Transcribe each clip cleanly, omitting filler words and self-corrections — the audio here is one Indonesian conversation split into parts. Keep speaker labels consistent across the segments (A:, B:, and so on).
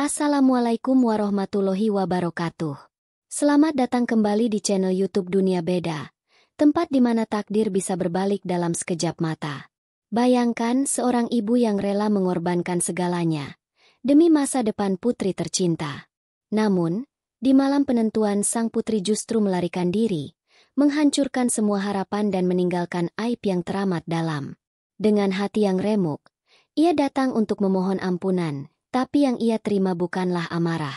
A: Assalamualaikum warahmatullahi wabarakatuh. Selamat datang kembali di channel YouTube Dunia Beda, tempat di mana takdir bisa berbalik dalam sekejap mata. Bayangkan seorang ibu yang rela mengorbankan segalanya demi masa depan putri tercinta. Namun, di malam penentuan sang putri justru melarikan diri, menghancurkan semua harapan dan meninggalkan aib yang teramat dalam. Dengan hati yang remuk, ia datang untuk memohon ampunan. Tapi yang ia terima bukanlah amarah,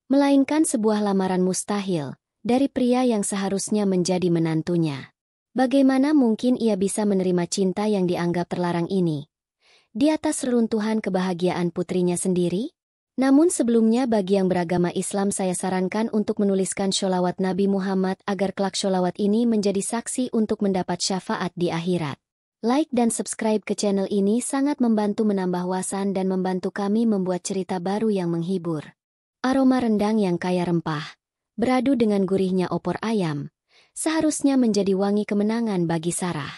A: melainkan sebuah lamaran mustahil dari pria yang seharusnya menjadi menantunya. Bagaimana mungkin ia bisa menerima cinta yang dianggap terlarang ini di atas reruntuhan kebahagiaan putrinya sendiri? Namun sebelumnya bagi yang beragama Islam saya sarankan untuk menuliskan sholawat Nabi Muhammad agar kelak sholawat ini menjadi saksi untuk mendapat syafaat di akhirat. Like dan subscribe ke channel ini sangat membantu menambah wawasan dan membantu kami membuat cerita baru yang menghibur. Aroma rendang yang kaya rempah, beradu dengan gurihnya opor ayam, seharusnya menjadi wangi kemenangan bagi Sarah.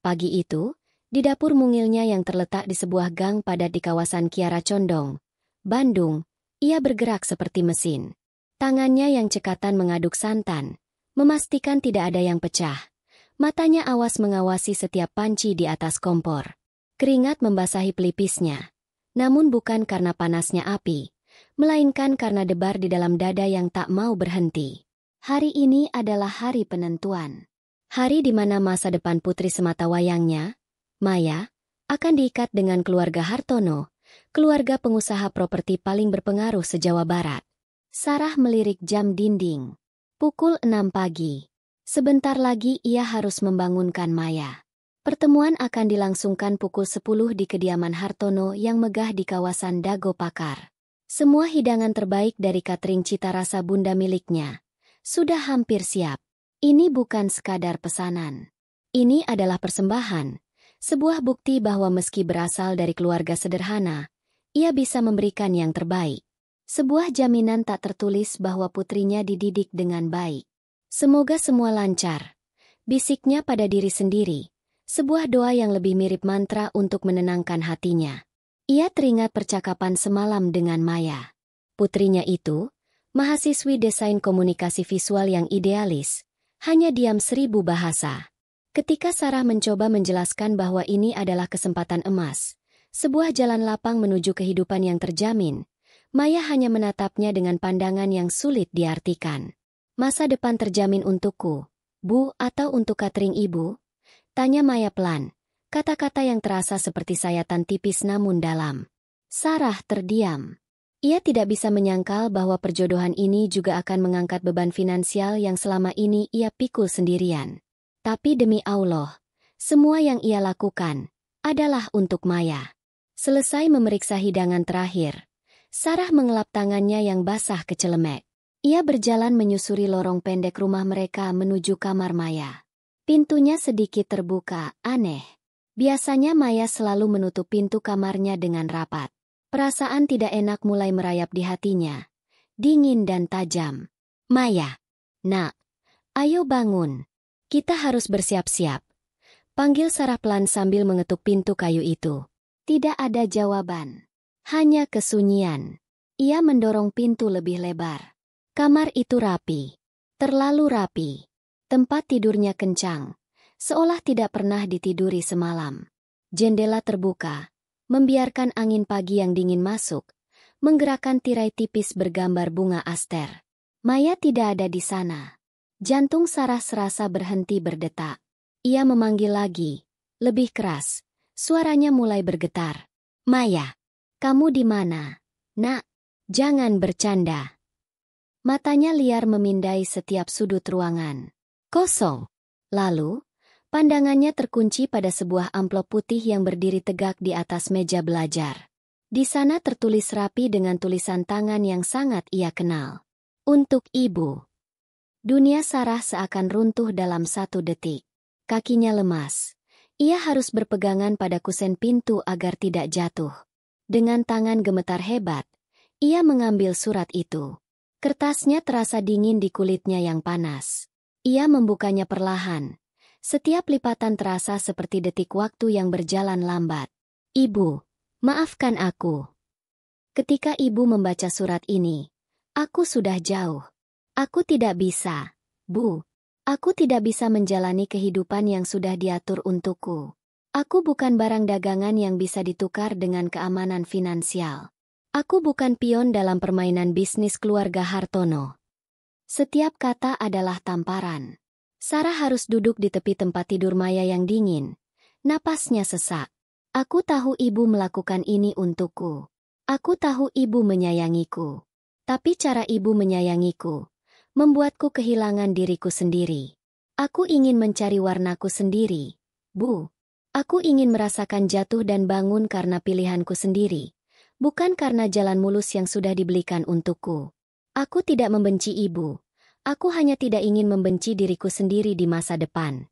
A: Pagi itu, di dapur mungilnya yang terletak di sebuah gang padat di kawasan Kiara Condong, Bandung, ia bergerak seperti mesin. Tangannya yang cekatan mengaduk santan, memastikan tidak ada yang pecah. Matanya awas mengawasi setiap panci di atas kompor. Keringat membasahi pelipisnya. Namun bukan karena panasnya api, melainkan karena debar di dalam dada yang tak mau berhenti. Hari ini adalah hari penentuan. Hari di mana masa depan putri semata wayangnya, Maya, akan diikat dengan keluarga Hartono, keluarga pengusaha properti paling berpengaruh se-Jawa Barat. Sarah melirik jam dinding. Pukul 6 pagi. Sebentar lagi ia harus membangunkan Maya. Pertemuan akan dilangsungkan pukul 10 di kediaman Hartono yang megah di kawasan Dago Pakar. Semua hidangan terbaik dari catering cita rasa bunda miliknya sudah hampir siap. Ini bukan sekadar pesanan. Ini adalah persembahan, sebuah bukti bahwa meski berasal dari keluarga sederhana, ia bisa memberikan yang terbaik. Sebuah jaminan tak tertulis bahwa putrinya dididik dengan baik. Semoga semua lancar, bisiknya pada diri sendiri, sebuah doa yang lebih mirip mantra untuk menenangkan hatinya. Ia teringat percakapan semalam dengan Maya. Putrinya itu, mahasiswi desain komunikasi visual yang idealis, hanya diam 1000 bahasa. Ketika Sarah mencoba menjelaskan bahwa ini adalah kesempatan emas, sebuah jalan lapang menuju kehidupan yang terjamin, Maya hanya menatapnya dengan pandangan yang sulit diartikan. Masa depan terjamin untukku, Bu, atau untuk catering ibu? Tanya Maya pelan, kata-kata yang terasa seperti sayatan tipis namun dalam. Sarah terdiam. Ia tidak bisa menyangkal bahwa perjodohan ini juga akan mengangkat beban finansial yang selama ini ia pikul sendirian. Tapi demi Allah, semua yang ia lakukan adalah untuk Maya. Selesai memeriksa hidangan terakhir, Sarah mengelap tangannya yang basah kecelemek. Ia berjalan menyusuri lorong pendek rumah mereka menuju kamar Maya. Pintunya sedikit terbuka, aneh. Biasanya Maya selalu menutup pintu kamarnya dengan rapat. Perasaan tidak enak mulai merayap di hatinya. Dingin dan tajam. Maya, nak, ayo bangun. Kita harus bersiap-siap. Panggil Sarah pelan sambil mengetuk pintu kayu itu. Tidak ada jawaban. Hanya kesunyian. Ia mendorong pintu lebih lebar. Kamar itu rapi, terlalu rapi. Tempat tidurnya kencang, seolah tidak pernah ditiduri semalam. Jendela terbuka, membiarkan angin pagi yang dingin masuk, menggerakkan tirai tipis bergambar bunga aster. Maya tidak ada di sana. Jantung Sarah serasa berhenti berdetak. Ia memanggil lagi, lebih keras. Suaranya mulai bergetar. Maya, kamu di mana? Nak, jangan bercanda. Matanya liar memindai setiap sudut ruangan. Kosong. Lalu, pandangannya terkunci pada sebuah amplop putih yang berdiri tegak di atas meja belajar. Di sana tertulis rapi dengan tulisan tangan yang sangat ia kenal. Untuk ibu. Dunia Sarah seakan runtuh dalam 1 detik. Kakinya lemas. Ia harus berpegangan pada kusen pintu agar tidak jatuh. Dengan tangan gemetar hebat, ia mengambil surat itu. Kertasnya terasa dingin di kulitnya yang panas. Ia membukanya perlahan. Setiap lipatan terasa seperti detik waktu yang berjalan lambat. Ibu, maafkan aku. Ketika ibu membaca surat ini, aku sudah jauh. Aku tidak bisa, Bu. Aku tidak bisa menjalani kehidupan yang sudah diatur untukku. Aku bukan barang dagangan yang bisa ditukar dengan keamanan finansial. Aku bukan pion dalam permainan bisnis keluarga Hartono. Setiap kata adalah tamparan. Sarah harus duduk di tepi tempat tidur Maya yang dingin. Napasnya sesak. Aku tahu ibu melakukan ini untukku. Aku tahu ibu menyayangiku. Tapi cara ibu menyayangiku membuatku kehilangan diriku sendiri. Aku ingin mencari warnaku sendiri, Bu. Aku ingin merasakan jatuh dan bangun karena pilihanku sendiri, bukan karena jalan mulus yang sudah dibelikan untukku. Aku tidak membenci ibu. Aku hanya tidak ingin membenci diriku sendiri di masa depan.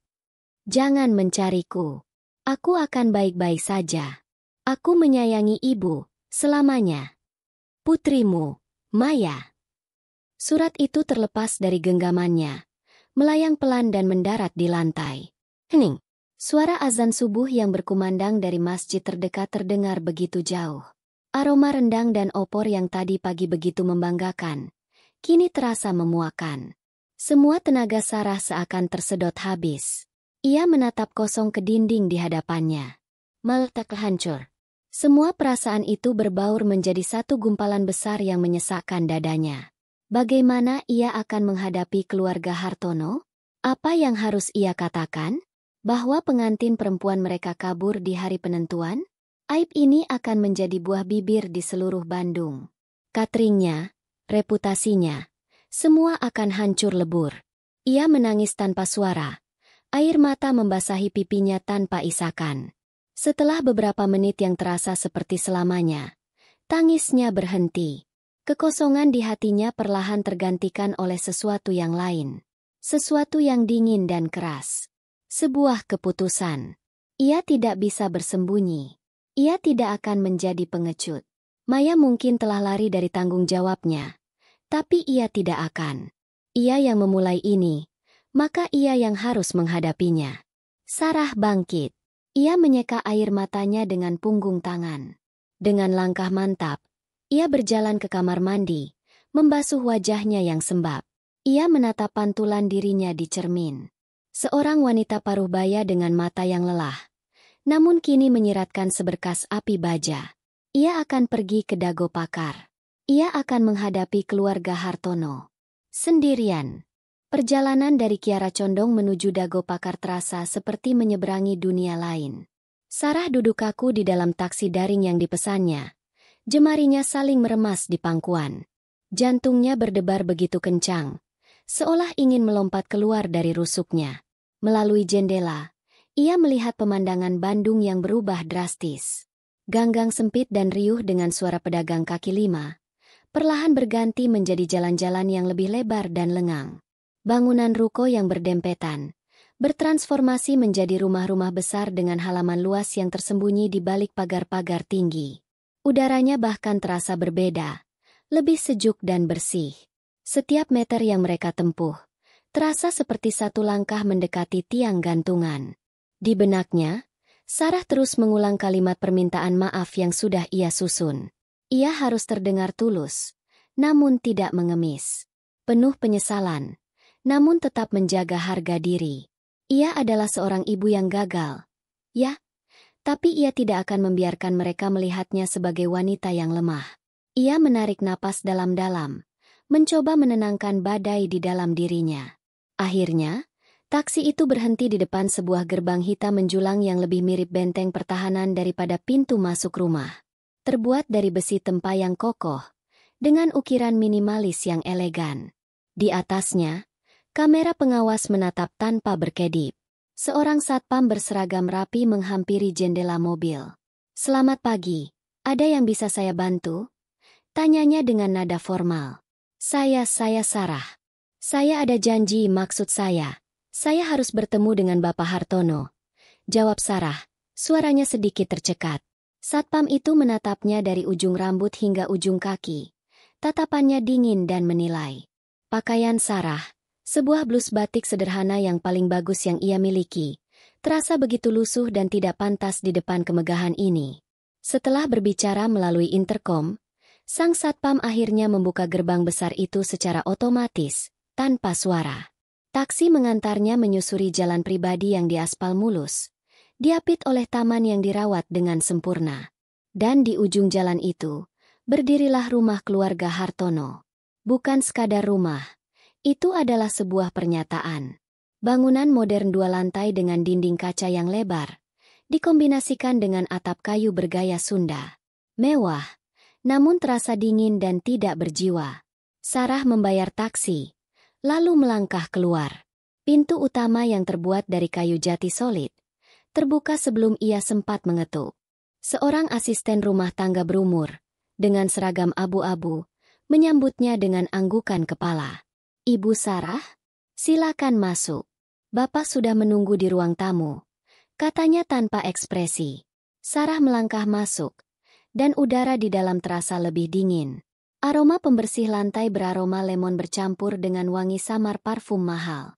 A: Jangan mencariku. Aku akan baik-baik saja. Aku menyayangi ibu selamanya. Putrimu, Maya. Surat itu terlepas dari genggamannya, melayang pelan dan mendarat di lantai. Hening. Suara azan subuh yang berkumandang dari masjid terdekat terdengar begitu jauh. Aroma rendang dan opor yang tadi pagi begitu membanggakan, kini terasa memuakan. Semua tenaga Sarah seakan tersedot habis. Ia menatap kosong ke dinding di hadapannya. Meletak hancur. Semua perasaan itu berbaur menjadi satu gumpalan besar yang menyesakkan dadanya. Bagaimana ia akan menghadapi keluarga Hartono? Apa yang harus ia katakan? Bahwa pengantin perempuan mereka kabur di hari penentuan? Aib ini akan menjadi buah bibir di seluruh Bandung. Cateringnya, reputasinya, semua akan hancur lebur. Ia menangis tanpa suara. Air mata membasahi pipinya tanpa isakan. Setelah beberapa menit yang terasa seperti selamanya, tangisnya berhenti. Kekosongan di hatinya perlahan tergantikan oleh sesuatu yang lain. Sesuatu yang dingin dan keras. Sebuah keputusan. Ia tidak bisa bersembunyi. Ia tidak akan menjadi pengecut. Maya mungkin telah lari dari tanggung jawabnya. Tapi ia tidak akan. Ia yang memulai ini, maka ia yang harus menghadapinya. Sarah bangkit. Ia menyeka air matanya dengan punggung tangan. Dengan langkah mantap, ia berjalan ke kamar mandi, membasuh wajahnya yang sembab. Ia menatap pantulan dirinya di cermin. Seorang wanita paruh baya dengan mata yang lelah, namun kini menyiratkan seberkas api baja. Ia akan pergi ke Dago Pakar. Ia akan menghadapi keluarga Hartono. Sendirian. Perjalanan dari Kiara Condong menuju Dago Pakar terasa seperti menyeberangi dunia lain. Sarah duduk kaku di dalam taksi daring yang dipesannya. Jemarinya saling meremas di pangkuan. Jantungnya berdebar begitu kencang, seolah ingin melompat keluar dari rusuknya. Melalui jendela, ia melihat pemandangan Bandung yang berubah drastis. Ganggang sempit dan riuh dengan suara pedagang kaki lima, perlahan berganti menjadi jalan-jalan yang lebih lebar dan lengang. Bangunan ruko yang berdempetan, bertransformasi menjadi rumah-rumah besar dengan halaman luas yang tersembunyi di balik pagar-pagar tinggi. Udaranya bahkan terasa berbeda, lebih sejuk dan bersih. Setiap meter yang mereka tempuh, terasa seperti satu langkah mendekati tiang gantungan. Di benaknya, Sarah terus mengulang kalimat permintaan maaf yang sudah ia susun. Ia harus terdengar tulus, namun tidak mengemis. Penuh penyesalan, namun tetap menjaga harga diri. Ia adalah seorang ibu yang gagal. Ya, tapi ia tidak akan membiarkan mereka melihatnya sebagai wanita yang lemah. Ia menarik napas dalam-dalam, mencoba menenangkan badai di dalam dirinya. Akhirnya, taksi itu berhenti di depan sebuah gerbang hitam menjulang yang lebih mirip benteng pertahanan daripada pintu masuk rumah. Terbuat dari besi tempayang kokoh, dengan ukiran minimalis yang elegan. Di atasnya, kamera pengawas menatap tanpa berkedip. Seorang satpam berseragam rapi menghampiri jendela mobil. "Selamat pagi, ada yang bisa saya bantu?" Tanyanya dengan nada formal. Saya Sarah. Saya ada janji, maksud saya harus bertemu dengan Bapak Hartono," jawab Sarah, suaranya sedikit tercekat. Satpam itu menatapnya dari ujung rambut hingga ujung kaki. Tatapannya dingin dan menilai. Pakaian Sarah, sebuah blus batik sederhana yang paling bagus yang ia miliki, terasa begitu lusuh dan tidak pantas di depan kemegahan ini. Setelah berbicara melalui interkom, Sang satpam akhirnya membuka gerbang besar itu secara otomatis, tanpa suara. Taksi mengantarnya menyusuri jalan pribadi yang diaspal mulus, diapit oleh taman yang dirawat dengan sempurna. Dan di ujung jalan itu, berdirilah rumah keluarga Hartono. Bukan sekadar rumah, itu adalah sebuah pernyataan. Bangunan modern 2 lantai dengan dinding kaca yang lebar, dikombinasikan dengan atap kayu bergaya Sunda. Mewah, namun terasa dingin dan tidak berjiwa. Sarah membayar taksi, lalu melangkah keluar. Pintu utama yang terbuat dari kayu jati solid terbuka sebelum ia sempat mengetuk. Seorang asisten rumah tangga berumur, dengan seragam abu-abu, menyambutnya dengan anggukan kepala. "Ibu Sarah, silakan masuk. Bapak sudah menunggu di ruang tamu," katanya tanpa ekspresi. Sarah melangkah masuk, dan udara di dalam terasa lebih dingin. Aroma pembersih lantai beraroma lemon bercampur dengan wangi samar parfum mahal.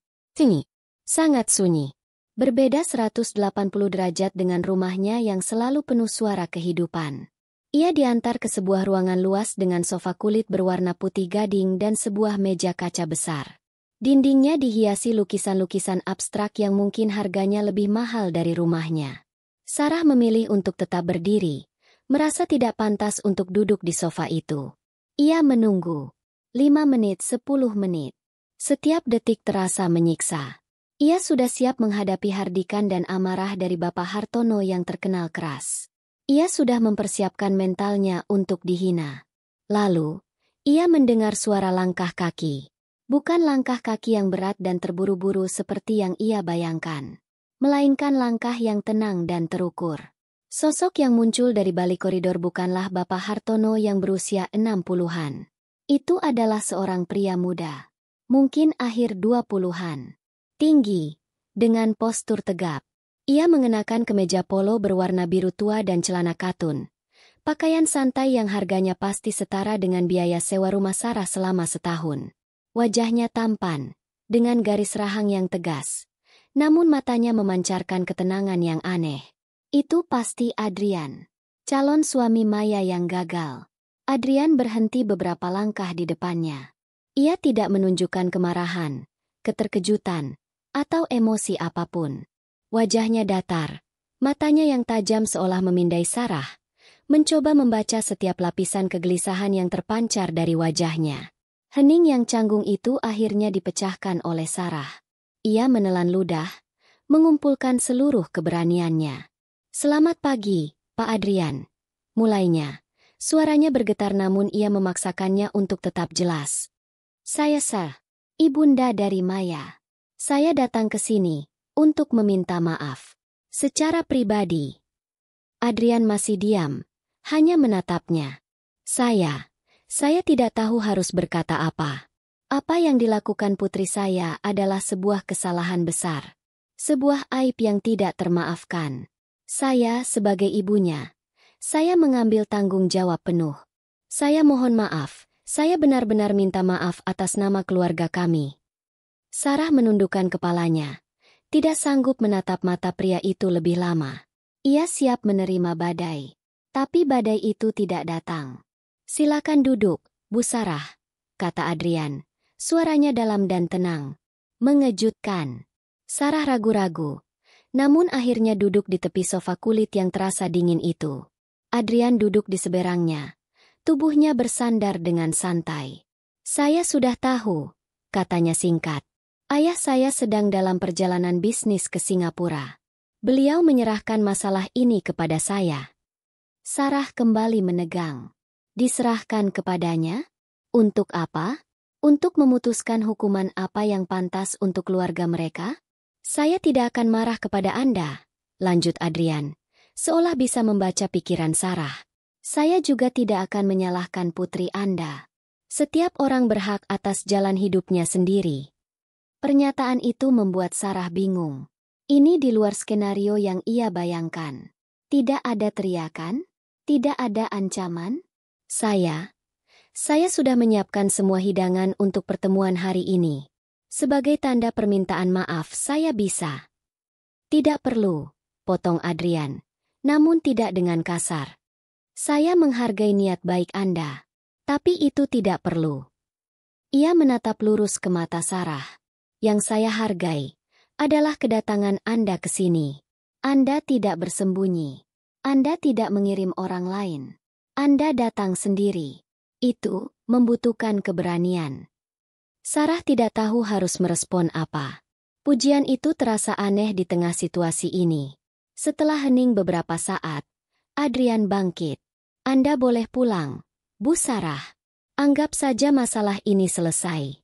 A: Sangat sunyi. Berbeda 180 derajat dengan rumahnya yang selalu penuh suara kehidupan. Ia diantar ke sebuah ruangan luas dengan sofa kulit berwarna putih gading dan sebuah meja kaca besar. Dindingnya dihiasi lukisan-lukisan abstrak yang mungkin harganya lebih mahal dari rumahnya. Sarah memilih untuk tetap berdiri, merasa tidak pantas untuk duduk di sofa itu. Ia menunggu. 5 menit, 10 menit. Setiap detik terasa menyiksa. Ia sudah siap menghadapi hardikan dan amarah dari Bapak Hartono yang terkenal keras. Ia sudah mempersiapkan mentalnya untuk dihina. Lalu, ia mendengar suara langkah kaki. Bukan langkah kaki yang berat dan terburu-buru seperti yang ia bayangkan, melainkan langkah yang tenang dan terukur. Sosok yang muncul dari balik koridor bukanlah Bapak Hartono yang berusia 60-an. Itu adalah seorang pria muda, mungkin akhir 20-an. Tinggi, dengan postur tegap. Ia mengenakan kemeja polo berwarna biru tua dan celana katun. Pakaian santai yang harganya pasti setara dengan biaya sewa rumah Sarah selama setahun. Wajahnya tampan, dengan garis rahang yang tegas. Namun matanya memancarkan ketenangan yang aneh. Itu pasti Adrian, calon suami Maya yang gagal. Adrian berhenti beberapa langkah di depannya. Ia tidak menunjukkan kemarahan, keterkejutan, atau emosi apapun. Wajahnya datar, matanya yang tajam seolah memindai Sarah, mencoba membaca setiap lapisan kegelisahan yang terpancar dari wajahnya. Hening yang canggung itu akhirnya dipecahkan oleh Sarah. Ia menelan ludah, mengumpulkan seluruh keberaniannya. "Selamat pagi, Pak Adrian," mulainya. Suaranya bergetar namun ia memaksakannya untuk tetap jelas. "Saya Sarah, ibunda dari Maya. Saya datang ke sini untuk meminta maaf. Secara pribadi." Adrian masih diam, hanya menatapnya. Saya tidak tahu harus berkata apa. Apa yang dilakukan putri saya adalah sebuah kesalahan besar. Sebuah aib yang tidak termaafkan. Saya sebagai ibunya, saya mengambil tanggung jawab penuh. Saya mohon maaf, saya benar-benar minta maaf atas nama keluarga kami." Sarah menundukkan kepalanya, tidak sanggup menatap mata pria itu lebih lama. Ia siap menerima badai, tapi badai itu tidak datang. "Silakan duduk, Bu Sarah," kata Adrian. Suaranya dalam dan tenang. Mengejutkan. Sarah ragu-ragu, namun akhirnya duduk di tepi sofa kulit yang terasa dingin itu. Adrian duduk di seberangnya, tubuhnya bersandar dengan santai. "Saya sudah tahu," katanya singkat. "Ayah saya sedang dalam perjalanan bisnis ke Singapura. Beliau menyerahkan masalah ini kepada saya." Sarah kembali menegang. Diserahkan kepadanya? Untuk apa? Untuk memutuskan hukuman apa yang pantas untuk keluarga mereka? "Saya tidak akan marah kepada Anda," lanjut Adrian, seolah bisa membaca pikiran Sarah. "Saya juga tidak akan menyalahkan putri Anda. Setiap orang berhak atas jalan hidupnya sendiri." Pernyataan itu membuat Sarah bingung. Ini di luar skenario yang ia bayangkan. Tidak ada teriakan, tidak ada ancaman. Saya sudah menyiapkan semua hidangan untuk pertemuan hari ini. Sebagai tanda permintaan maaf saya bisa." "Tidak perlu," potong Adrian, namun tidak dengan kasar. "Saya menghargai niat baik Anda. Tapi itu tidak perlu. Ia menatap lurus ke mata Sarah. Yang saya hargai adalah kedatangan Anda ke sini. Anda tidak bersembunyi. Anda tidak mengirim orang lain. Anda datang sendiri. Itu membutuhkan keberanian. Sarah tidak tahu harus merespon apa. Pujian itu terasa aneh di tengah situasi ini. Setelah hening beberapa saat, Adrian bangkit. Anda boleh pulang, Bu Sarah. Anggap saja masalah ini selesai.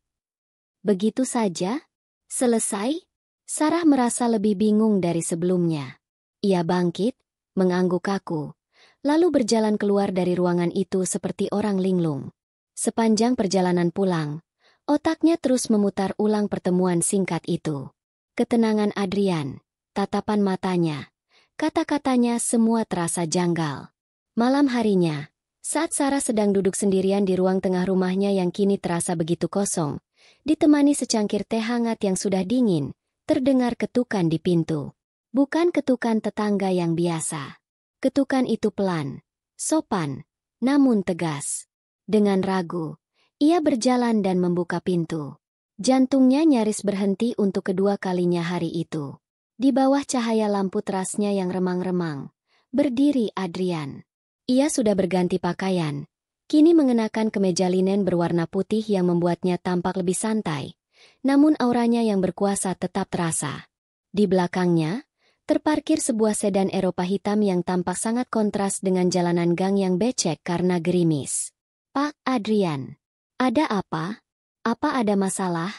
A: Begitu saja? Selesai? Sarah merasa lebih bingung dari sebelumnya. Ia bangkit, mengangguk kaku, lalu berjalan keluar dari ruangan itu seperti orang linglung. Sepanjang perjalanan pulang, otaknya terus memutar ulang pertemuan singkat itu. Ketenangan Adrian, tatapan matanya, kata-katanya semua terasa janggal. Malam harinya, saat Sarah sedang duduk sendirian di ruang tengah rumahnya yang kini terasa begitu kosong, ditemani secangkir teh hangat yang sudah dingin, terdengar ketukan di pintu. Bukan ketukan tetangga yang biasa. Ketukan itu pelan, sopan, namun tegas. Dengan ragu, ia berjalan dan membuka pintu. Jantungnya nyaris berhenti untuk kedua kalinya hari itu. Di bawah cahaya lampu terasnya yang remang-remang, berdiri Adrian. Ia sudah berganti pakaian, kini mengenakan kemeja linen berwarna putih yang membuatnya tampak lebih santai, namun auranya yang berkuasa tetap terasa. Di belakangnya, terparkir sebuah sedan Eropa hitam yang tampak sangat kontras dengan jalanan gang yang becek karena gerimis. Pak Adrian, ada apa? Apa ada masalah?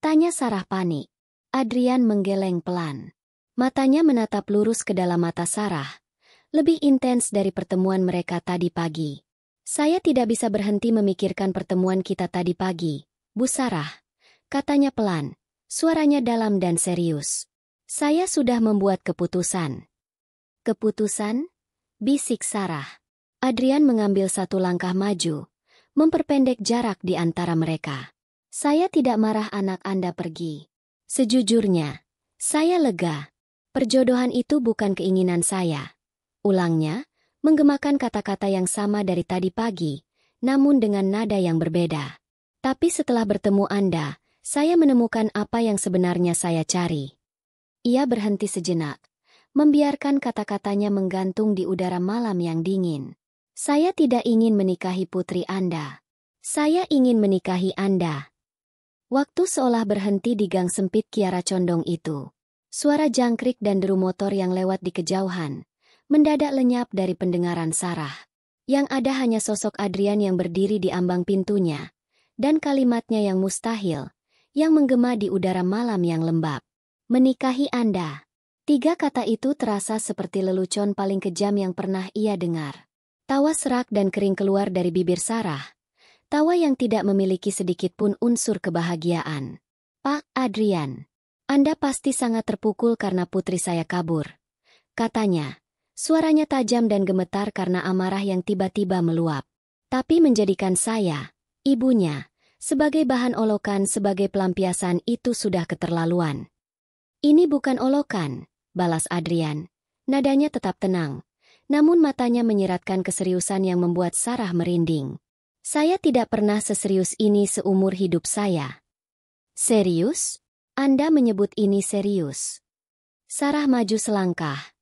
A: Tanya Sarah panik. Adrian menggeleng pelan. Matanya menatap lurus ke dalam mata Sarah. Lebih intens dari pertemuan mereka tadi pagi. Saya tidak bisa berhenti memikirkan pertemuan kita tadi pagi, Bu Sarah. Katanya pelan, suaranya dalam dan serius. Saya sudah membuat keputusan. Keputusan? Bisik Sarah. Adrian mengambil satu langkah maju, memperpendek jarak di antara mereka. Saya tidak marah anak Anda pergi. Sejujurnya, saya lega. Perjodohan itu bukan keinginan saya. Ulangnya, menggemakan kata-kata yang sama dari tadi pagi, namun dengan nada yang berbeda. Tapi setelah bertemu Anda, saya menemukan apa yang sebenarnya saya cari. Ia berhenti sejenak, membiarkan kata-katanya menggantung di udara malam yang dingin. Saya tidak ingin menikahi putri Anda. Saya ingin menikahi Anda. Waktu seolah berhenti di gang sempit kiara condong itu. Suara jangkrik dan deru motor yang lewat di kejauhan mendadak lenyap dari pendengaran Sarah. Yang ada hanya sosok Adrian yang berdiri di ambang pintunya, dan kalimatnya yang mustahil, yang menggema di udara malam yang lembab. Menikahi Anda. 3 kata itu terasa seperti lelucon paling kejam yang pernah ia dengar. Tawa serak dan kering keluar dari bibir Sarah. Tawa yang tidak memiliki sedikit pun unsur kebahagiaan. Pak Adrian, Anda pasti sangat terpukul karena putri saya kabur. Katanya. Suaranya tajam dan gemetar karena amarah yang tiba-tiba meluap. Tapi menjadikan saya, ibunya, sebagai bahan olokan sebagai pelampiasan itu sudah keterlaluan. Ini bukan olokan, balas Adrian. Nadanya tetap tenang, namun matanya menyiratkan keseriusan yang membuat Sarah merinding. Saya tidak pernah seserius ini seumur hidup saya. Serius? Anda menyebut ini serius? Sarah maju selangkah.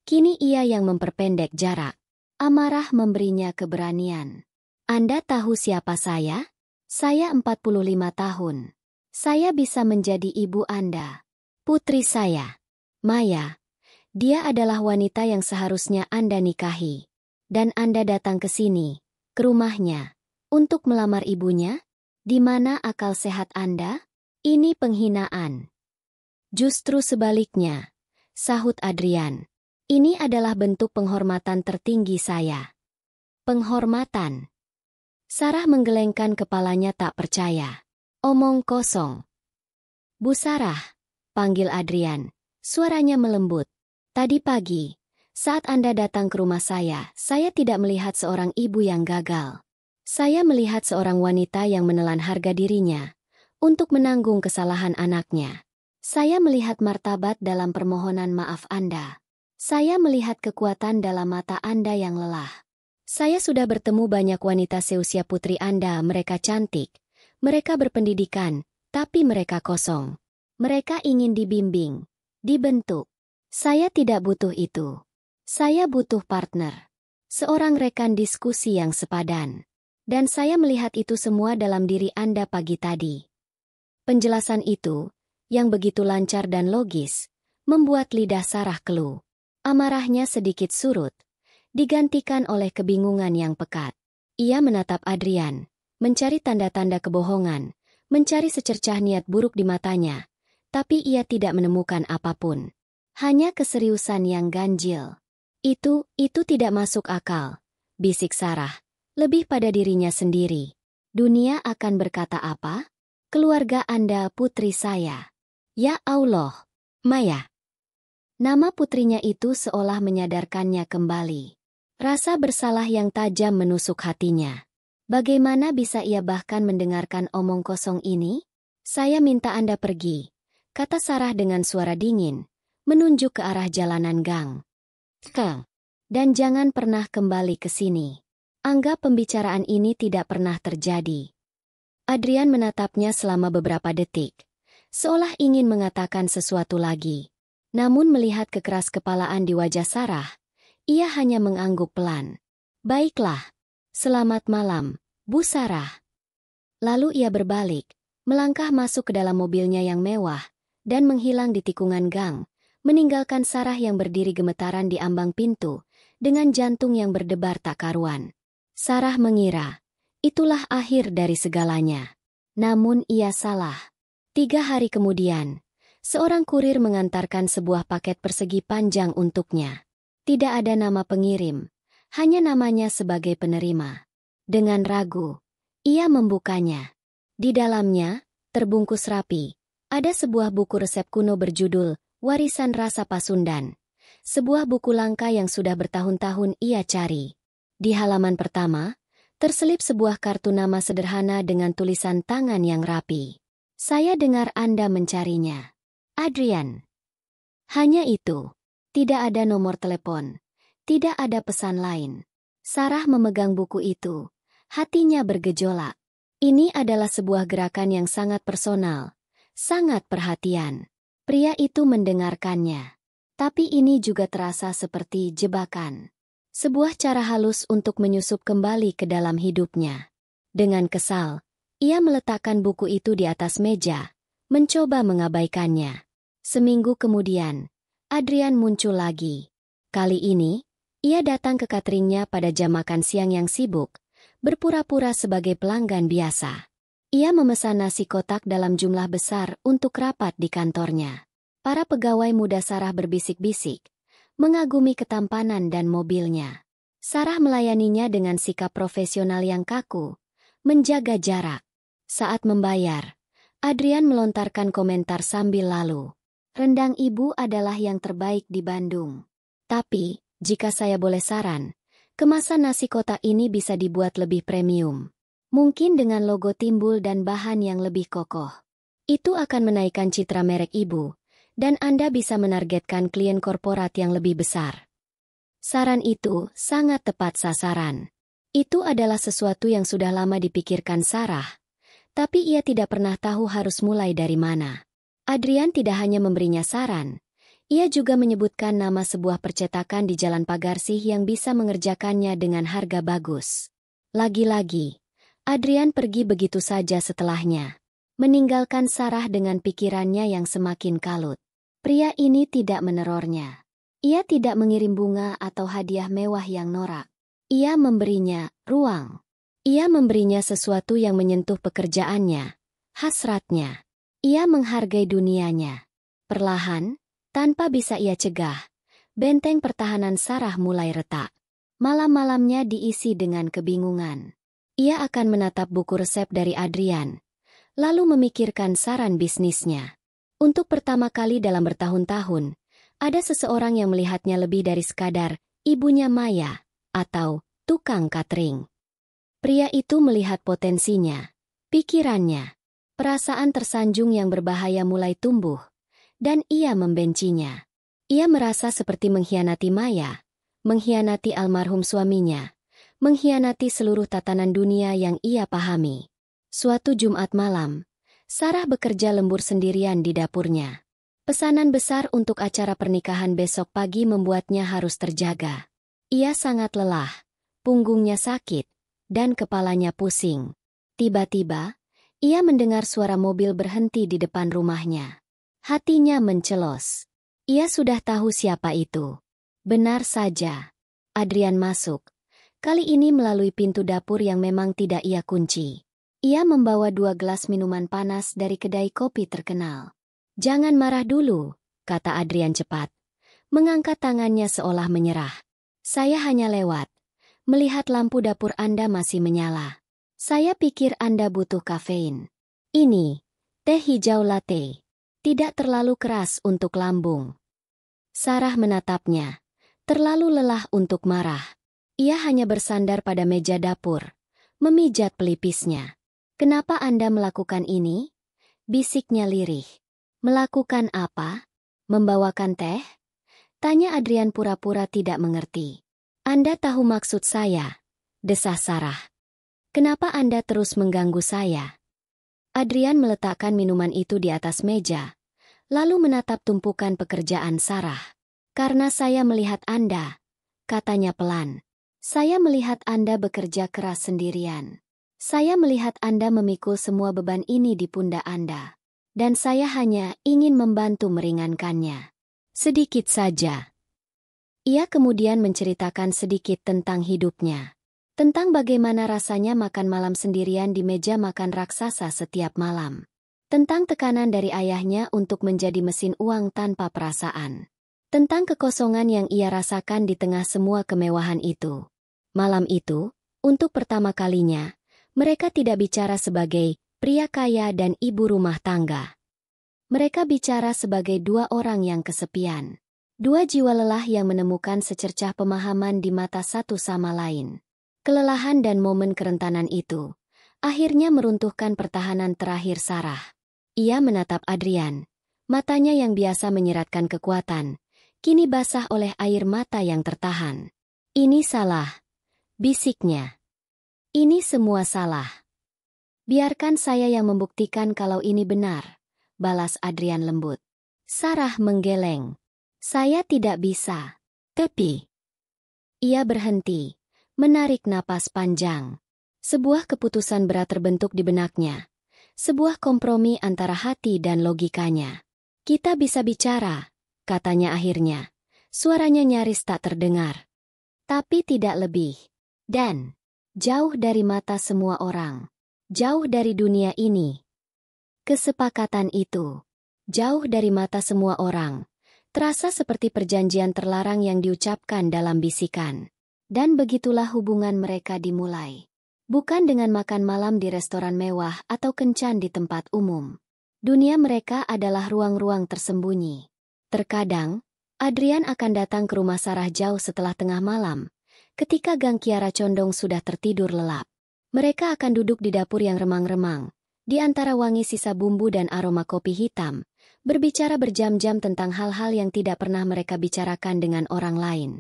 A: Kini ia yang memperpendek jarak. Amarah memberinya keberanian. Anda tahu siapa saya? Saya 45 tahun. Saya bisa menjadi ibu Anda. Putri saya, Maya. Dia adalah wanita yang seharusnya Anda nikahi. Dan Anda datang ke sini, ke rumahnya, untuk melamar ibunya? Di mana akal sehat Anda? Ini penghinaan. Justru sebaliknya, sahut Adrian. Ini adalah bentuk penghormatan tertinggi saya. Penghormatan. Sarah menggelengkan kepalanya tak percaya. Omong kosong. Bu Sarah, panggil Adrian. Suaranya melembut. Tadi pagi, saat Anda datang ke rumah saya tidak melihat seorang ibu yang gagal. Saya melihat seorang wanita yang menelan harga dirinya untuk menanggung kesalahan anaknya. Saya melihat martabat dalam permohonan maaf Anda. Saya melihat kekuatan dalam mata Anda yang lelah. Saya sudah bertemu banyak wanita seusia putri Anda, mereka cantik, mereka berpendidikan, tapi mereka kosong. Mereka ingin dibimbing, dibentuk. Saya tidak butuh itu. Saya butuh partner. Seorang rekan diskusi yang sepadan. Dan saya melihat itu semua dalam diri Anda pagi tadi. Penjelasan itu, yang begitu lancar dan logis, membuat lidah Sarah keluh. Amarahnya sedikit surut, digantikan oleh kebingungan yang pekat. Ia menatap Adrian, mencari tanda-tanda kebohongan, mencari secercah niat buruk di matanya, tapi ia tidak menemukan apapun. Hanya keseriusan yang ganjil. Itu tidak masuk akal, bisik Sarah, lebih pada dirinya sendiri. Dunia akan berkata apa? Keluarga Anda putri saya. Ya Allah, Maya. Nama putrinya itu seolah menyadarkannya kembali. Rasa bersalah yang tajam menusuk hatinya. Bagaimana bisa ia bahkan mendengarkan omong kosong ini? Saya minta Anda pergi, kata Sarah dengan suara dingin, menunjuk ke arah jalanan gang. Dan jangan pernah kembali ke sini. Anggap pembicaraan ini tidak pernah terjadi. Adrian menatapnya selama beberapa detik, seolah ingin mengatakan sesuatu lagi. Namun melihat kekeras kepalaan di wajah Sarah, ia hanya mengangguk pelan. Baiklah, selamat malam, Bu Sarah. Lalu ia berbalik, melangkah masuk ke dalam mobilnya yang mewah, dan menghilang di tikungan gang, meninggalkan Sarah yang berdiri gemetaran di ambang pintu, dengan jantung yang berdebar tak karuan. Sarah mengira, itulah akhir dari segalanya. Namun ia salah. 3 hari kemudian, seorang kurir mengantarkan sebuah paket persegi panjang untuknya. Tidak ada nama pengirim, hanya namanya sebagai penerima. Dengan ragu, ia membukanya. Di dalamnya, terbungkus rapi, ada sebuah buku resep kuno berjudul Warisan Rasa Pasundan. Sebuah buku langka yang sudah bertahun-tahun ia cari. Di halaman pertama, terselip sebuah kartu nama sederhana dengan tulisan tangan yang rapi. Saya dengar Anda mencarinya. Adrian. Hanya itu. Tidak ada nomor telepon. Tidak ada pesan lain. Sarah memegang buku itu. Hatinya bergejolak. Ini adalah sebuah gerakan yang sangat personal. Sangat perhatian. Pria itu mendengarkannya. Tapi ini juga terasa seperti jebakan. Sebuah cara halus untuk menyusup kembali ke dalam hidupnya. Dengan kesal, ia meletakkan buku itu di atas meja, mencoba mengabaikannya. Seminggu kemudian, Adrian muncul lagi. Kali ini, ia datang ke cateringnya pada jam makan siang yang sibuk, berpura-pura sebagai pelanggan biasa. Ia memesan nasi kotak dalam jumlah besar untuk rapat di kantornya. Para pegawai muda Sarah berbisik-bisik, mengagumi ketampanan dan mobilnya. Sarah melayaninya dengan sikap profesional yang kaku, menjaga jarak. Saat membayar, Adrian melontarkan komentar sambil lalu. Rendang ibu adalah yang terbaik di Bandung. Tapi, jika saya boleh saran, kemasan nasi kotak ini bisa dibuat lebih premium. Mungkin dengan logo timbul dan bahan yang lebih kokoh. Itu akan menaikkan citra merek ibu, dan Anda bisa menargetkan klien korporat yang lebih besar. Saran itu sangat tepat sasaran. Itu adalah sesuatu yang sudah lama dipikirkan Sarah, tapi ia tidak pernah tahu harus mulai dari mana. Adrian tidak hanya memberinya saran, ia juga menyebutkan nama sebuah percetakan di Jalan Pagarsih yang bisa mengerjakannya dengan harga bagus. Lagi-lagi, Adrian pergi begitu saja setelahnya, meninggalkan Sarah dengan pikirannya yang semakin kalut. Pria ini tidak menerornya. Ia tidak mengirim bunga atau hadiah mewah yang norak. Ia memberinya ruang. Ia memberinya sesuatu yang menyentuh pekerjaannya, hasratnya. Ia menghargai dunianya. Perlahan, tanpa bisa ia cegah, benteng pertahanan Sarah mulai retak. Malam-malamnya diisi dengan kebingungan. Ia akan menatap buku resep dari Adrian, lalu memikirkan saran bisnisnya. Untuk pertama kali dalam bertahun-tahun, ada seseorang yang melihatnya lebih dari sekadar ibunya Maya atau tukang catering. Pria itu melihat potensinya, pikirannya, perasaan tersanjung yang berbahaya mulai tumbuh, dan ia membencinya. Ia merasa seperti mengkhianati Maya, mengkhianati almarhum suaminya, mengkhianati seluruh tatanan dunia yang ia pahami. Suatu Jumat malam, Sarah bekerja lembur sendirian di dapurnya. Pesanan besar untuk acara pernikahan besok pagi membuatnya harus terjaga. Ia sangat lelah, punggungnya sakit, dan kepalanya pusing. Tiba-tiba, ia mendengar suara mobil berhenti di depan rumahnya. Hatinya mencelos. Ia sudah tahu siapa itu. Benar saja. Adrian masuk. Kali ini melalui pintu dapur yang memang tidak ia kunci. Ia membawa 2 gelas minuman panas dari kedai kopi terkenal. "Jangan marah dulu," kata Adrian cepat. Mengangkat tangannya seolah menyerah. "Saya hanya lewat. Melihat lampu dapur Anda masih menyala. Saya pikir Anda butuh kafein. Ini, teh hijau latte. Tidak terlalu keras untuk lambung." Sarah menatapnya. Terlalu lelah untuk marah. Ia hanya bersandar pada meja dapur, memijat pelipisnya. "Kenapa Anda melakukan ini?" bisiknya lirih. "Melakukan apa? Membawakan teh?" tanya Adrian pura-pura tidak mengerti. "Anda tahu maksud saya," desah Sarah. "Kenapa Anda terus mengganggu saya?" Adrian meletakkan minuman itu di atas meja, lalu menatap tumpukan pekerjaan Sarah. "Karena saya melihat Anda," katanya pelan. "Saya melihat Anda bekerja keras sendirian. Saya melihat Anda memikul semua beban ini di pundak Anda. Dan saya hanya ingin membantu meringankannya. Sedikit saja." Ia kemudian menceritakan sedikit tentang hidupnya. Tentang bagaimana rasanya makan malam sendirian di meja makan raksasa setiap malam. Tentang tekanan dari ayahnya untuk menjadi mesin uang tanpa perasaan. Tentang kekosongan yang ia rasakan di tengah semua kemewahan itu. Malam itu, untuk pertama kalinya, mereka tidak bicara sebagai pria kaya dan ibu rumah tangga. Mereka bicara sebagai 2 orang yang kesepian. 2 jiwa lelah yang menemukan secercah pemahaman di mata satu sama lain. Kelelahan dan momen kerentanan itu akhirnya meruntuhkan pertahanan terakhir Sarah. Ia menatap Adrian. Matanya yang biasa menyeratkan kekuatan, kini basah oleh air mata yang tertahan. "Ini salah," bisiknya. "Ini semua salah. Biarkan saya yang membuktikan kalau ini benar," balas Adrian lembut. Sarah menggeleng. "Saya tidak bisa." "Tapi..." Ia berhenti, menarik napas panjang. Sebuah keputusan berat terbentuk di benaknya. Sebuah kompromi antara hati dan logikanya. "Kita bisa bicara," katanya akhirnya. Suaranya nyaris tak terdengar. "Tapi tidak lebih. Dan jauh dari mata semua orang. Jauh dari dunia ini." Kesepakatan itu, jauh dari mata semua orang, terasa seperti perjanjian terlarang yang diucapkan dalam bisikan. Dan begitulah hubungan mereka dimulai. Bukan dengan makan malam di restoran mewah atau kencan di tempat umum. Dunia mereka adalah ruang-ruang tersembunyi. Terkadang, Adrian akan datang ke rumah Sarah jauh setelah tengah malam, ketika Gang Kiara Condong sudah tertidur lelap. Mereka akan duduk di dapur yang remang-remang, di antara wangi sisa bumbu dan aroma kopi hitam, berbicara berjam-jam tentang hal-hal yang tidak pernah mereka bicarakan dengan orang lain.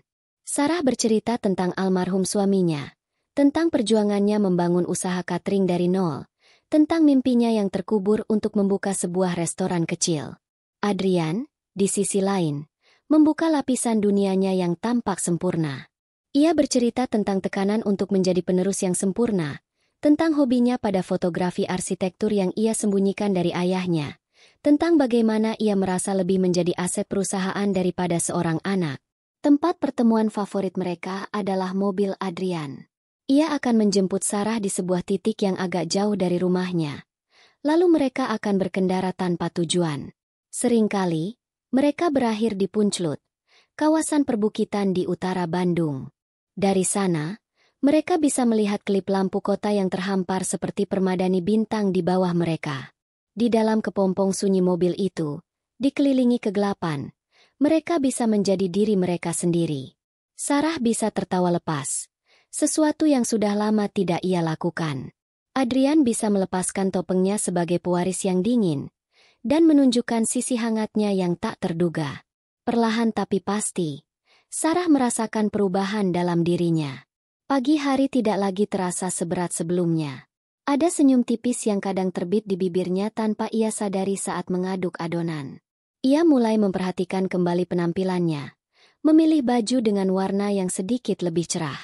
A: Sarah bercerita tentang almarhum suaminya, tentang perjuangannya membangun usaha catering dari nol, tentang mimpinya yang terkubur untuk membuka sebuah restoran kecil. Adrian, di sisi lain, membuka lapisan dunianya yang tampak sempurna. Ia bercerita tentang tekanan untuk menjadi penerus yang sempurna, tentang hobinya pada fotografi arsitektur yang ia sembunyikan dari ayahnya, tentang bagaimana ia merasa lebih menjadi aset perusahaan daripada seorang anak. Tempat pertemuan favorit mereka adalah mobil Adrian. Ia akan menjemput Sarah di sebuah titik yang agak jauh dari rumahnya. Lalu mereka akan berkendara tanpa tujuan. Seringkali, mereka berakhir di Punclut, kawasan perbukitan di utara Bandung. Dari sana, mereka bisa melihat kelip lampu kota yang terhampar seperti permadani bintang di bawah mereka. Di dalam kepompong sunyi mobil itu, dikelilingi kegelapan, mereka bisa menjadi diri mereka sendiri. Sarah bisa tertawa lepas, sesuatu yang sudah lama tidak ia lakukan. Adrian bisa melepaskan topengnya sebagai pewaris yang dingin, dan menunjukkan sisi hangatnya yang tak terduga. Perlahan tapi pasti, Sarah merasakan perubahan dalam dirinya. Pagi hari tidak lagi terasa seberat sebelumnya. Ada senyum tipis yang kadang terbit di bibirnya tanpa ia sadari saat mengaduk adonan. Ia mulai memperhatikan kembali penampilannya, memilih baju dengan warna yang sedikit lebih cerah.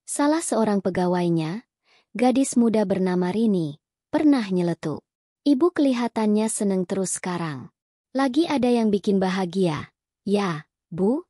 A: Salah seorang pegawainya, gadis muda bernama Rini, pernah nyeletuk. Ibu kelihatannya seneng terus sekarang. Lagi ada yang bikin bahagia. Ya, Bu?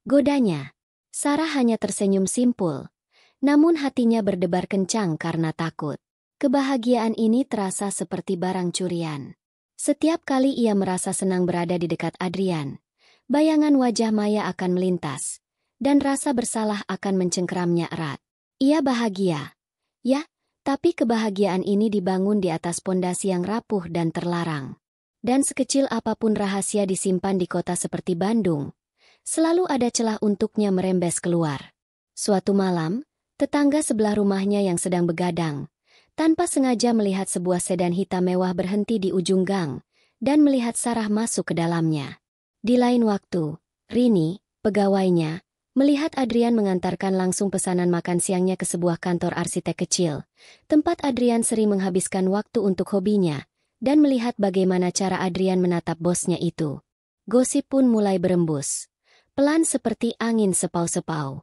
A: Godanya. Sarah hanya tersenyum simpul. Namun hatinya berdebar kencang karena takut. Kebahagiaan ini terasa seperti barang curian. Setiap kali ia merasa senang berada di dekat Adrian, bayangan wajah Maya akan melintas, dan rasa bersalah akan mencengkeramnya erat. Ia bahagia. Ya, tapi kebahagiaan ini dibangun di atas pondasi yang rapuh dan terlarang. Dan sekecil apapun rahasia disimpan di kota seperti Bandung, selalu ada celah untuknya merembes keluar. Suatu malam, tetangga sebelah rumahnya yang sedang begadang, tanpa sengaja melihat sebuah sedan hitam mewah berhenti di ujung gang, dan melihat Sarah masuk ke dalamnya. Di lain waktu, Rini, pegawainya, melihat Adrian mengantarkan langsung pesanan makan siangnya ke sebuah kantor arsitek kecil, tempat Adrian sering menghabiskan waktu untuk hobinya, dan melihat bagaimana cara Adrian menatap bosnya itu. Gosip pun mulai berembus, pelan seperti angin sepau-sepau.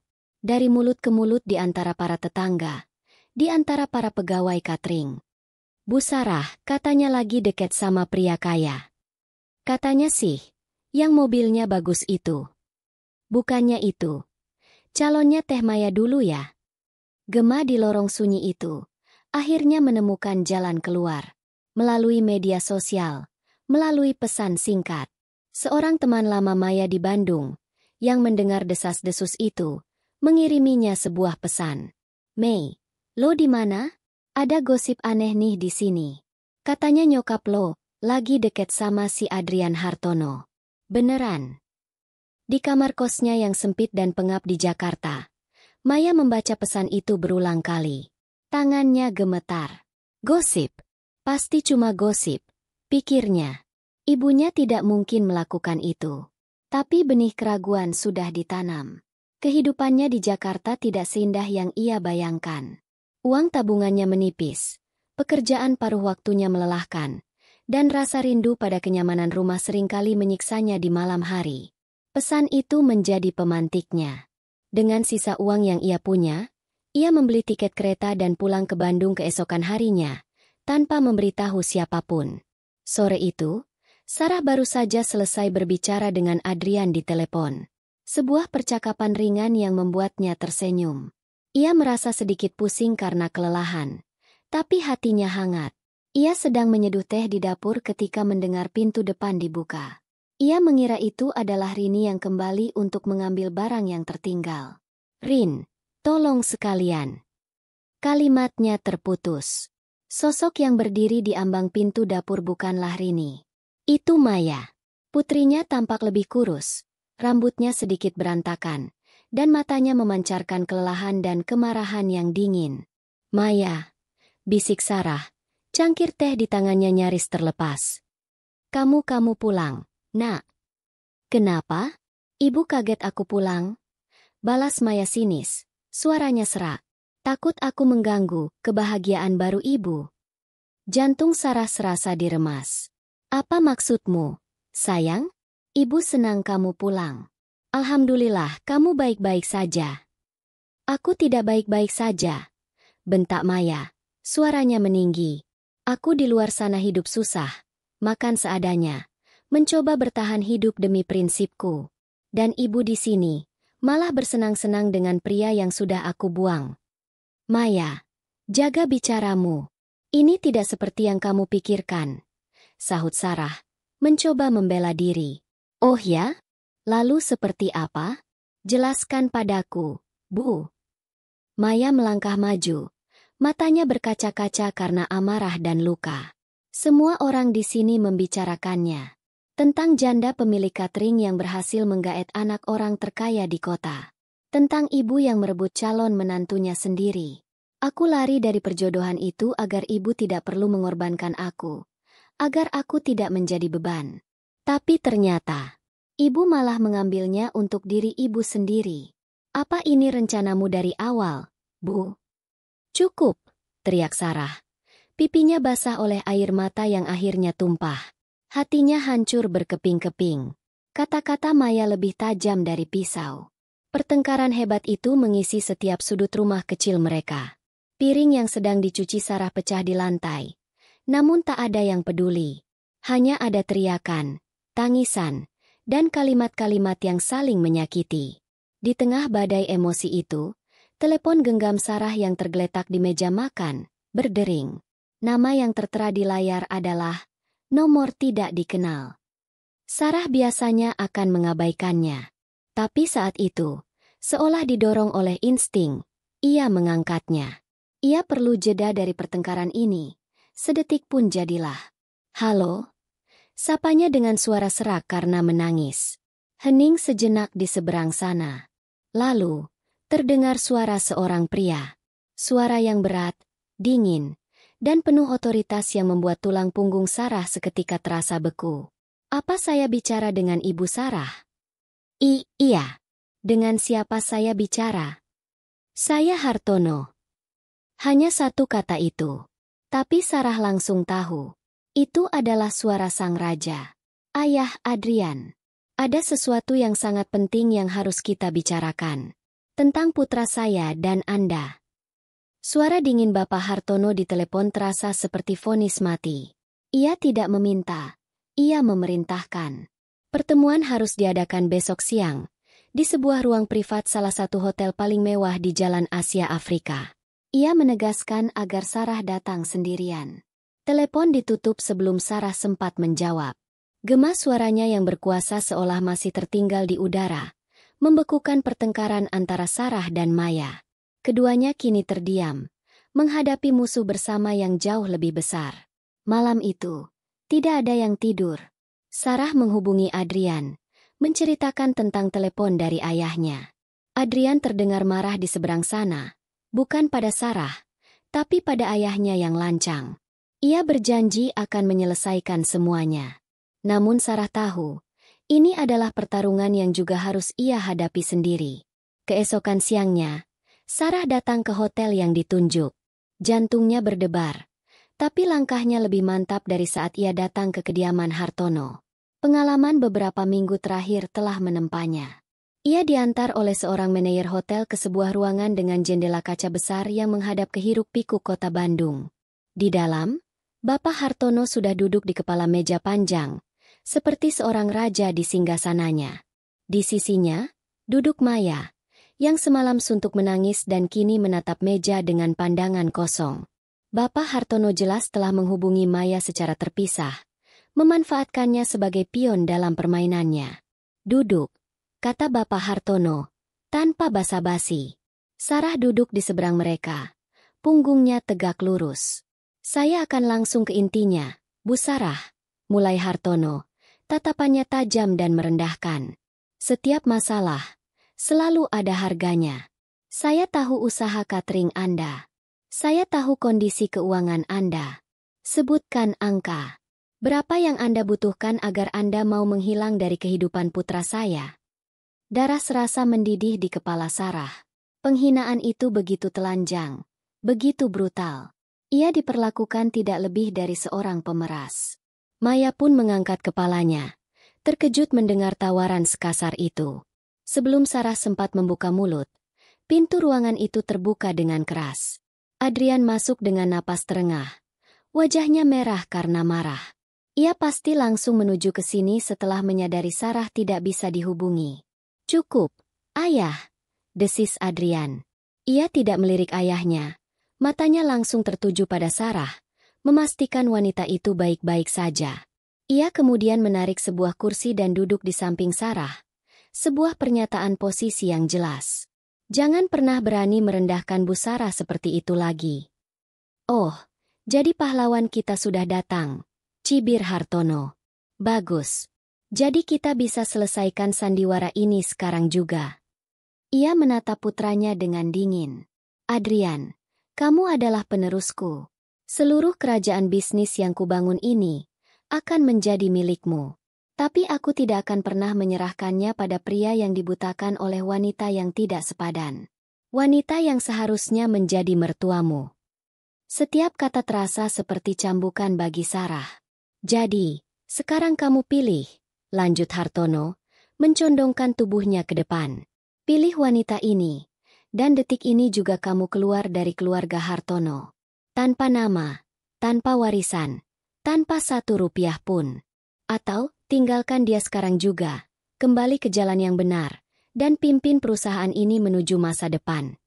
A: Dari mulut ke mulut di antara para tetangga, di antara para pegawai catering. Bu Sarah, katanya lagi deket sama pria kaya. Katanya sih, yang mobilnya bagus itu. Bukannya itu. Calonnya Teh Maya dulu ya. Gema di lorong sunyi itu, akhirnya menemukan jalan keluar. Melalui media sosial, melalui pesan singkat. Seorang teman lama Maya di Bandung, yang mendengar desas-desus itu, mengiriminya sebuah pesan. Mei, lo di mana? Ada gosip aneh nih di sini. Katanya nyokap lo lagi deket sama si Adrian Hartono. Beneran? Di kamar kosnya yang sempit dan pengap di Jakarta, Maya membaca pesan itu berulang kali. Tangannya gemetar. Gosip. Pasti cuma gosip, pikirnya. Ibunya tidak mungkin melakukan itu. Tapi benih keraguan sudah ditanam. Kehidupannya di Jakarta tidak seindah yang ia bayangkan. Uang tabungannya menipis, pekerjaan paruh waktunya melelahkan, dan rasa rindu pada kenyamanan rumah seringkali menyiksanya di malam hari. Pesan itu menjadi pemantiknya. Dengan sisa uang yang ia punya, ia membeli tiket kereta dan pulang ke Bandung keesokan harinya, tanpa memberitahu siapapun. Sore itu, Sarah baru saja selesai berbicara dengan Adrian di telepon. Sebuah percakapan ringan yang membuatnya tersenyum. Ia merasa sedikit pusing karena kelelahan, tapi hatinya hangat. Ia sedang menyeduh teh di dapur ketika mendengar pintu depan dibuka. Ia mengira itu adalah Rini yang kembali untuk mengambil barang yang tertinggal. Rin, tolong sekalian. Kalimatnya terputus. Sosok yang berdiri di ambang pintu dapur bukanlah Rini. Itu Maya. Putrinya tampak lebih kurus. Rambutnya sedikit berantakan, dan matanya memancarkan kelelahan dan kemarahan yang dingin. Maya, bisik Sarah, cangkir teh di tangannya nyaris terlepas. Kamu pulang, nak. Kenapa? Ibu kaget aku pulang. Balas Maya sinis, suaranya serak. Takut aku mengganggu kebahagiaan baru ibu. Jantung Sarah serasa diremas. Apa maksudmu, sayang? Ibu senang kamu pulang. Alhamdulillah kamu baik-baik saja. Aku tidak baik-baik saja, bentak Maya. Suaranya meninggi. Aku di luar sana hidup susah, makan seadanya, mencoba bertahan hidup demi prinsipku. Dan ibu di sini, malah bersenang-senang dengan pria yang sudah aku buang. Maya, jaga bicaramu. Ini tidak seperti yang kamu pikirkan, sahut Sarah, mencoba membela diri. Oh ya? Lalu seperti apa? Jelaskan padaku, Bu. Maya melangkah maju. Matanya berkaca-kaca karena amarah dan luka. Semua orang di sini membicarakannya. Tentang janda pemilik catering yang berhasil menggaet anak orang terkaya di kota. Tentang ibu yang merebut calon menantunya sendiri. Aku lari dari perjodohan itu agar ibu tidak perlu mengorbankan aku. Agar aku tidak menjadi beban. Tapi ternyata, ibu malah mengambilnya untuk diri ibu sendiri. Apa ini rencanamu dari awal, Bu. Cukup, teriak Sarah. Pipinya basah oleh air mata yang akhirnya tumpah. Hatinya hancur berkeping-keping. Kata-kata Maya lebih tajam dari pisau. Pertengkaran hebat itu mengisi setiap sudut rumah kecil mereka. Piring yang sedang dicuci Sarah pecah di lantai. Namun tak ada yang peduli. Hanya ada teriakan, tangisan, dan kalimat-kalimat yang saling menyakiti. Di tengah badai emosi itu, telepon genggam Sarah yang tergeletak di meja makan, berdering. Nama yang tertera di layar adalah nomor tidak dikenal. Sarah biasanya akan mengabaikannya. Tapi saat itu, seolah didorong oleh insting, ia mengangkatnya. Ia perlu jeda dari pertengkaran ini. Sedetik pun jadilah. Halo? Sapanya dengan suara serak karena menangis. Hening sejenak di seberang sana. Lalu, terdengar suara seorang pria. Suara yang berat, dingin, dan penuh otoritas yang membuat tulang punggung Sarah seketika terasa beku. Apa saya bicara dengan Ibu Sarah? Iya. Dengan siapa saya bicara? Saya Hartono. Hanya satu kata itu. Tapi Sarah langsung tahu. Itu adalah suara sang raja. Ayah Adrian. Ada sesuatu yang sangat penting yang harus kita bicarakan. Tentang putra saya dan Anda. Suara dingin Bapak Hartono di telepon terasa seperti vonis mati. Ia tidak meminta. Ia memerintahkan. Pertemuan harus diadakan besok siang. Di sebuah ruang privat salah satu hotel paling mewah di Jalan Asia Afrika. Ia menegaskan agar Sarah datang sendirian. Telepon ditutup sebelum Sarah sempat menjawab. Gema suaranya yang berkuasa seolah masih tertinggal di udara. Membekukan pertengkaran antara Sarah dan Maya. Keduanya kini terdiam, menghadapi musuh bersama yang jauh lebih besar. Malam itu, tidak ada yang tidur. Sarah menghubungi Adrian, menceritakan tentang telepon dari ayahnya. Adrian terdengar marah di seberang sana, bukan pada Sarah, tapi pada ayahnya yang lancang. Ia berjanji akan menyelesaikan semuanya. Namun Sarah tahu, ini adalah pertarungan yang juga harus ia hadapi sendiri. Keesokan siangnya, Sarah datang ke hotel yang ditunjuk. Jantungnya berdebar. Tapi langkahnya lebih mantap dari saat ia datang ke kediaman Hartono. Pengalaman beberapa minggu terakhir telah menempanya. Ia diantar oleh seorang manajer hotel ke sebuah ruangan dengan jendela kaca besar yang menghadap ke hiruk-pikuk kota Bandung. Di dalam, Bapak Hartono sudah duduk di kepala meja panjang, seperti seorang raja di singgasananya. Di sisinya, duduk Maya, yang semalam suntuk menangis dan kini menatap meja dengan pandangan kosong. Bapak Hartono jelas telah menghubungi Maya secara terpisah, memanfaatkannya sebagai pion dalam permainannya. Duduk, kata Bapak Hartono, tanpa basa-basi. Sarah duduk di seberang mereka, punggungnya tegak lurus. Saya akan langsung ke intinya, Bu Sarah, mulai Hartono, tatapannya tajam dan merendahkan. Setiap masalah selalu ada harganya. Saya tahu usaha catering Anda. Saya tahu kondisi keuangan Anda. Sebutkan angka. Berapa yang Anda butuhkan agar Anda mau menghilang dari kehidupan putra saya? Darah serasa mendidih di kepala Sarah. Penghinaan itu begitu telanjang, begitu brutal. Ia diperlakukan tidak lebih dari seorang pemeras. Maya pun mengangkat kepalanya, terkejut mendengar tawaran sekasar itu. Sebelum Sarah sempat membuka mulut, pintu ruangan itu terbuka dengan keras. Adrian masuk dengan napas terengah. Wajahnya merah karena marah. Ia pasti langsung menuju ke sini setelah menyadari Sarah tidak bisa dihubungi. Cukup, ayah, desis Adrian. Ia tidak melirik ayahnya. Matanya langsung tertuju pada Sarah, memastikan wanita itu baik-baik saja. Ia kemudian menarik sebuah kursi dan duduk di samping Sarah. Sebuah pernyataan posisi yang jelas. Jangan pernah berani merendahkan Bu Sarah seperti itu lagi. Oh, jadi pahlawan kita sudah datang, cibir Hartono. Bagus. Jadi kita bisa selesaikan sandiwara ini sekarang juga. Ia menatap putranya dengan dingin. Adrian, kamu adalah penerusku. Seluruh kerajaan bisnis yang kubangun ini akan menjadi milikmu. Tapi aku tidak akan pernah menyerahkannya pada pria yang dibutakan oleh wanita yang tidak sepadan. wanita yang seharusnya menjadi mertuamu. Setiap kata terasa seperti cambukan bagi Sarah. Jadi, sekarang kamu pilih, lanjut Hartono, mencondongkan tubuhnya ke depan. Pilih wanita ini, dan detik ini juga kamu keluar dari keluarga Hartono. Tanpa nama, tanpa warisan, tanpa 1 rupiah pun. Atau, tinggalkan dia sekarang juga, kembali ke jalan yang benar, dan pimpin perusahaan ini menuju masa depan.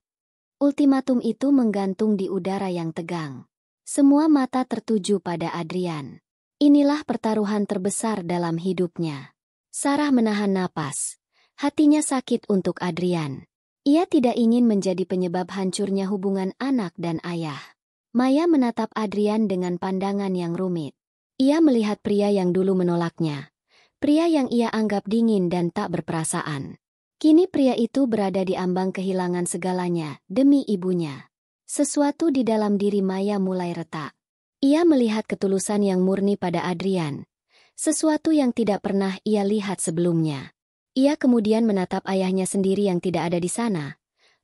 A: Ultimatum itu menggantung di udara yang tegang. Semua mata tertuju pada Adrian. Inilah pertaruhan terbesar dalam hidupnya. Sarah menahan napas. Hatinya sakit untuk Adrian. Ia tidak ingin menjadi penyebab hancurnya hubungan anak dan ayah. Maya menatap Adrian dengan pandangan yang rumit. Ia melihat pria yang dulu menolaknya. Pria yang ia anggap dingin dan tak berperasaan. Kini pria itu berada di ambang kehilangan segalanya demi ibunya. Sesuatu di dalam diri Maya mulai retak. Ia melihat ketulusan yang murni pada Adrian. Sesuatu yang tidak pernah ia lihat sebelumnya. Ia kemudian menatap ayahnya sendiri yang tidak ada di sana.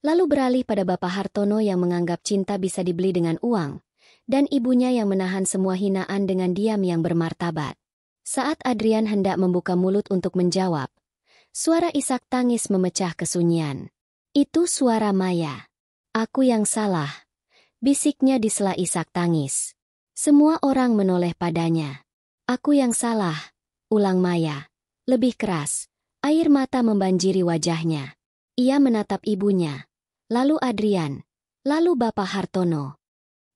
A: Lalu beralih pada Bapak Hartono yang menganggap cinta bisa dibeli dengan uang. Dan ibunya yang menahan semua hinaan dengan diam yang bermartabat. Saat Adrian hendak membuka mulut untuk menjawab, suara isak tangis memecah kesunyian. Itu suara Maya. Aku yang salah, bisiknya di sela isak tangis. Semua orang menoleh padanya. Aku yang salah, ulang Maya. Lebih keras, air mata membanjiri wajahnya. Ia menatap ibunya, lalu Adrian, lalu Bapak Hartono.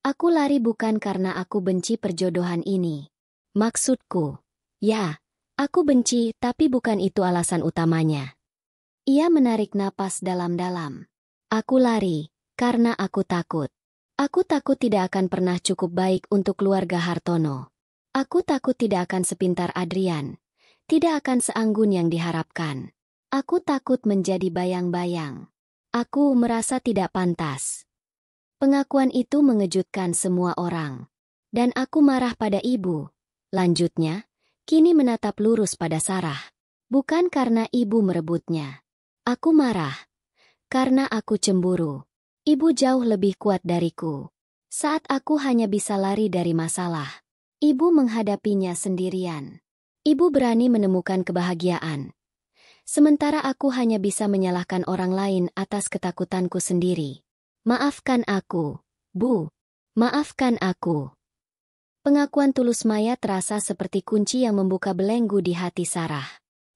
A: Aku lari bukan karena aku benci perjodohan ini. Maksudku, ya, aku benci, tapi bukan itu alasan utamanya. Ia menarik napas dalam-dalam. Aku lari, karena aku takut. Aku takut tidak akan pernah cukup baik untuk keluarga Hartono. Aku takut tidak akan sepintar Adrian. Tidak akan seanggun yang diharapkan. Aku takut menjadi bayang-bayang. Aku merasa tidak pantas. Pengakuan itu mengejutkan semua orang. Dan aku marah pada ibu. Lanjutnya, kini menatap lurus pada Sarah. Bukan karena ibu merebutnya. Aku marah. Karena aku cemburu. Ibu jauh lebih kuat dariku. Saat aku hanya bisa lari dari masalah, ibu menghadapinya sendirian. Ibu berani menemukan kebahagiaan. Sementara aku hanya bisa menyalahkan orang lain atas ketakutanku sendiri. Maafkan aku, Bu. Maafkan aku. Pengakuan tulus Maya terasa seperti kunci yang membuka belenggu di hati Sarah.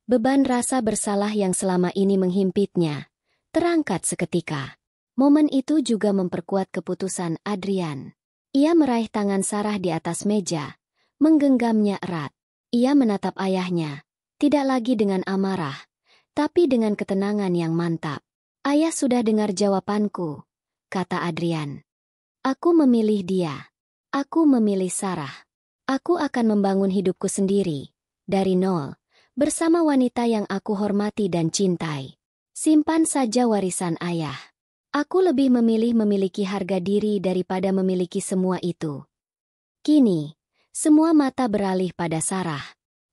A: Beban rasa bersalah yang selama ini menghimpitnya terangkat seketika. Momen itu juga memperkuat keputusan Adrian. Ia meraih tangan Sarah di atas meja, menggenggamnya erat. Ia menatap ayahnya, tidak lagi dengan amarah, tapi dengan ketenangan yang mantap. Ayah sudah dengar jawabanku, kata Adrian. Aku memilih dia. Aku memilih Sarah. Aku akan membangun hidupku sendiri, dari nol, bersama wanita yang aku hormati dan cintai. Simpan saja warisan ayah. Aku lebih memilih memiliki harga diri daripada memiliki semua itu. Kini, semua mata beralih pada Sarah.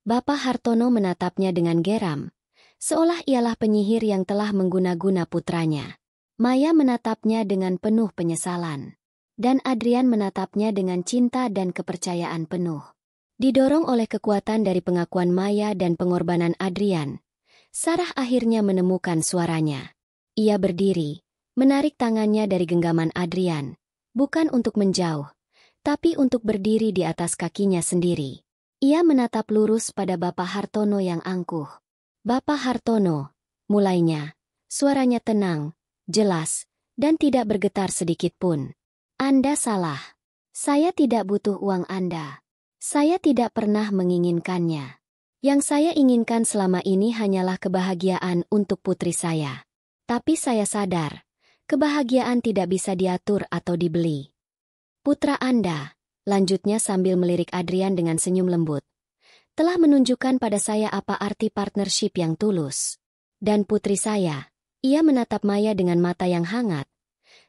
A: Bapak Hartono menatapnya dengan geram, seolah ialah penyihir yang telah mengguna-guna putranya. Maya menatapnya dengan penuh penyesalan. Dan Adrian menatapnya dengan cinta dan kepercayaan penuh. Didorong oleh kekuatan dari pengakuan Maya dan pengorbanan Adrian, Sarah akhirnya menemukan suaranya. Ia berdiri, menarik tangannya dari genggaman Adrian, bukan untuk menjauh, tapi untuk berdiri di atas kakinya sendiri. Ia menatap lurus pada Bapak Hartono yang angkuh. Bapak Hartono, mulainya, suaranya tenang, jelas, dan tidak bergetar sedikit pun. Anda salah. Saya tidak butuh uang Anda. Saya tidak pernah menginginkannya. Yang saya inginkan selama ini hanyalah kebahagiaan untuk putri saya. Tapi saya sadar, kebahagiaan tidak bisa diatur atau dibeli. Putra Anda, lanjutnya sambil melirik Adrian dengan senyum lembut, telah menunjukkan pada saya apa arti partnership yang tulus. Dan putri saya, ia menatap Maya dengan mata yang hangat,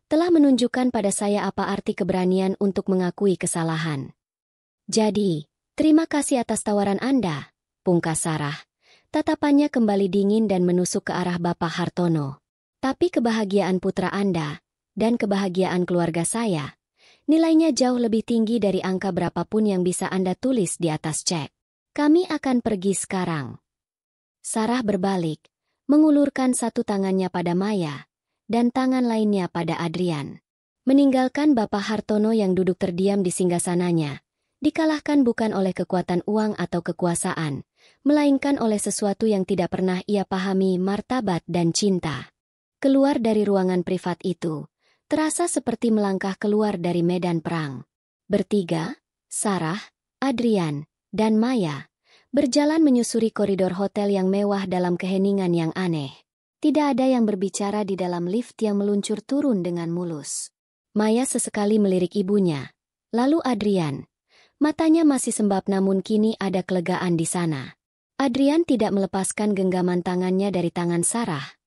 A: telah menunjukkan pada saya apa arti keberanian untuk mengakui kesalahan. Jadi, terima kasih atas tawaran Anda, pungkas Sarah. Tatapannya kembali dingin dan menusuk ke arah Bapak Hartono. Tapi kebahagiaan putra Anda dan kebahagiaan keluarga saya, nilainya jauh lebih tinggi dari angka berapapun yang bisa Anda tulis di atas cek. Kami akan pergi sekarang. Sarah berbalik, mengulurkan satu tangannya pada Maya, dan tangan lainnya pada Adrian. Meninggalkan Bapak Hartono yang duduk terdiam di singgasananya, dikalahkan bukan oleh kekuatan uang atau kekuasaan, melainkan oleh sesuatu yang tidak pernah ia pahami, martabat dan cinta. Keluar dari ruangan privat itu, terasa seperti melangkah keluar dari medan perang. Bertiga, Sarah, Adrian, dan Maya, berjalan menyusuri koridor hotel yang mewah dalam keheningan yang aneh. Tidak ada yang berbicara di dalam lift yang meluncur turun dengan mulus. Maya sesekali melirik ibunya, lalu Adrian. Matanya masih sembab namun kini ada kelegaan di sana. Adrian tidak melepaskan genggaman tangannya dari tangan Sarah,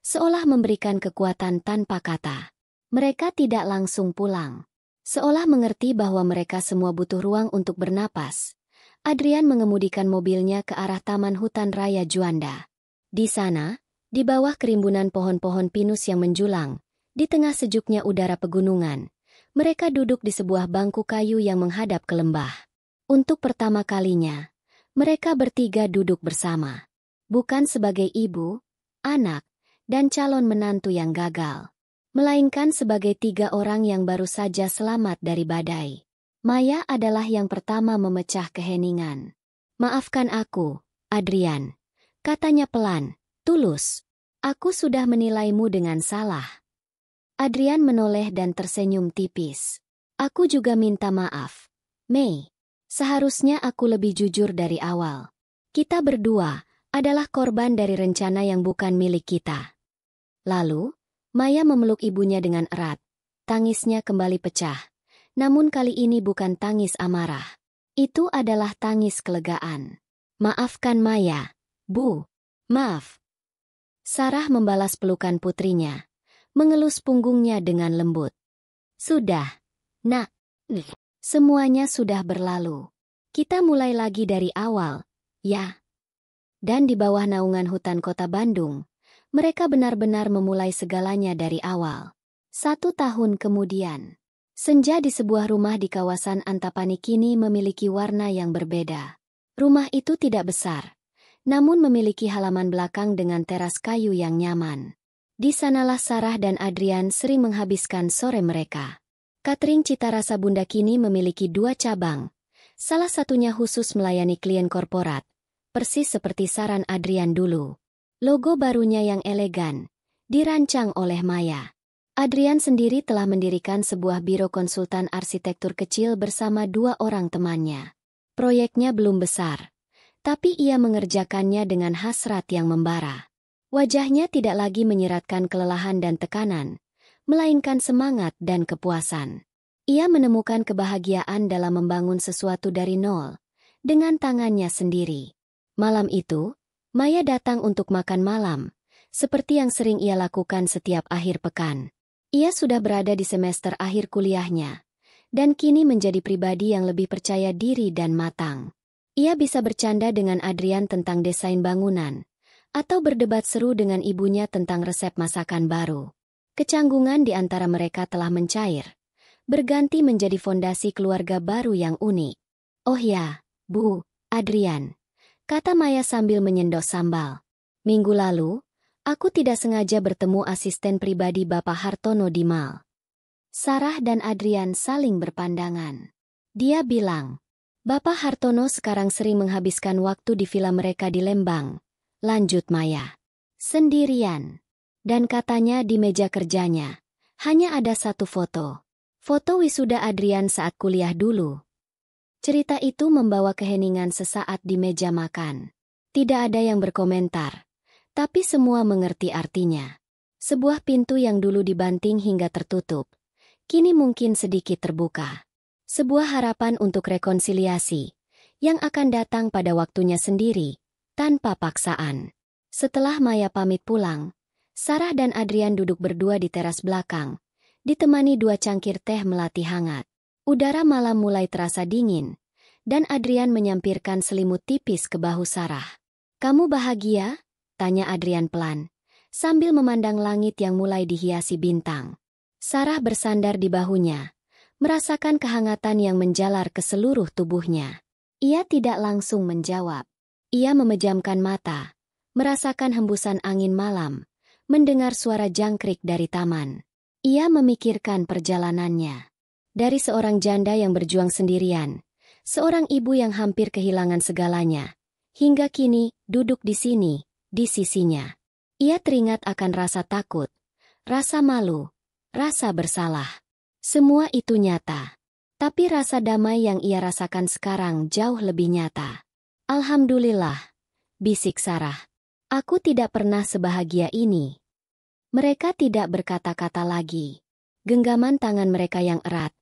A: seolah memberikan kekuatan tanpa kata. Mereka tidak langsung pulang. Seolah mengerti bahwa mereka semua butuh ruang untuk bernapas. Adrian mengemudikan mobilnya ke arah Taman Hutan Raya Juanda. Di sana, di bawah kerimbunan pohon-pohon pinus yang menjulang, di tengah sejuknya udara pegunungan, mereka duduk di sebuah bangku kayu yang menghadap ke lembah. Untuk pertama kalinya, mereka bertiga duduk bersama. Bukan sebagai ibu, anak, dan calon menantu yang gagal, melainkan sebagai tiga orang yang baru saja selamat dari badai. Maya adalah yang pertama memecah keheningan. "Maafkan aku, Adrian," katanya pelan, tulus. "Aku sudah menilaimu dengan salah." Adrian menoleh dan tersenyum tipis. "Aku juga minta maaf, Mei. Seharusnya aku lebih jujur dari awal. Kita berdua adalah korban dari rencana yang bukan milik kita." Lalu, Maya memeluk ibunya dengan erat. Tangisnya kembali pecah. Namun kali ini bukan tangis amarah. Itu adalah tangis kelegaan. "Maafkan Maya, Bu." "Maaf." Sarah membalas pelukan putrinya, mengelus punggungnya dengan lembut. "Sudah, Nak. Semuanya sudah berlalu. Kita mulai lagi dari awal, ya." Dan di bawah naungan hutan kota Bandung, mereka benar-benar memulai segalanya dari awal. 1 tahun kemudian, senja di sebuah rumah di kawasan Antapani kini memiliki warna yang berbeda. Rumah itu tidak besar, namun memiliki halaman belakang dengan teras kayu yang nyaman. Di sanalah Sarah dan Adrian sering menghabiskan sore mereka. Catering Cita Rasa Bunda kini memiliki 2 cabang. Salah satunya khusus melayani klien korporat, persis seperti saran Adrian dulu. Logo barunya yang elegan, dirancang oleh Maya. Adrian sendiri telah mendirikan sebuah biro konsultan arsitektur kecil bersama 2 orang temannya. Proyeknya belum besar, tapi ia mengerjakannya dengan hasrat yang membara. Wajahnya tidak lagi menyiratkan kelelahan dan tekanan, melainkan semangat dan kepuasan. Ia menemukan kebahagiaan dalam membangun sesuatu dari nol, dengan tangannya sendiri. Malam itu, Maya datang untuk makan malam, seperti yang sering ia lakukan setiap akhir pekan. Ia sudah berada di semester akhir kuliahnya, dan kini menjadi pribadi yang lebih percaya diri dan matang. Ia bisa bercanda dengan Adrian tentang desain bangunan, atau berdebat seru dengan ibunya tentang resep masakan baru. Kecanggungan di antara mereka telah mencair, berganti menjadi fondasi keluarga baru yang unik. "Oh ya, Bu, Adrian," kata Maya sambil menyendos sambal. "Minggu lalu, aku tidak sengaja bertemu asisten pribadi Bapak Hartono di mal." Sarah dan Adrian saling berpandangan. Dia bilang, "Bapak Hartono sekarang sering menghabiskan waktu di villa mereka di Lembang," lanjut Maya. "Sendirian. Dan katanya di meja kerjanya hanya ada 1 foto. Foto wisuda Adrian saat kuliah dulu." Cerita itu membawa keheningan sesaat di meja makan. Tidak ada yang berkomentar, tapi semua mengerti artinya. Sebuah pintu yang dulu dibanting hingga tertutup, kini mungkin sedikit terbuka. Sebuah harapan untuk rekonsiliasi, yang akan datang pada waktunya sendiri, tanpa paksaan. Setelah Maya pamit pulang, Sarah dan Adrian duduk berdua di teras belakang, ditemani 2 cangkir teh melati hangat. Udara malam mulai terasa dingin, dan Adrian menyampirkan selimut tipis ke bahu Sarah. "Kamu bahagia?" tanya Adrian pelan, sambil memandang langit yang mulai dihiasi bintang. Sarah bersandar di bahunya, merasakan kehangatan yang menjalar ke seluruh tubuhnya. Ia tidak langsung menjawab. Ia memejamkan mata, merasakan hembusan angin malam, mendengar suara jangkrik dari taman. Ia memikirkan perjalanannya. Dari seorang janda yang berjuang sendirian, seorang ibu yang hampir kehilangan segalanya, hingga kini duduk di sini, di sisinya. Ia teringat akan rasa takut, rasa malu, rasa bersalah. Semua itu nyata. Tapi rasa damai yang ia rasakan sekarang jauh lebih nyata. Alhamdulillah, bisik Sarah. Aku tidak pernah sebahagia ini. Mereka tidak berkata-kata lagi. Genggaman tangan mereka yang erat,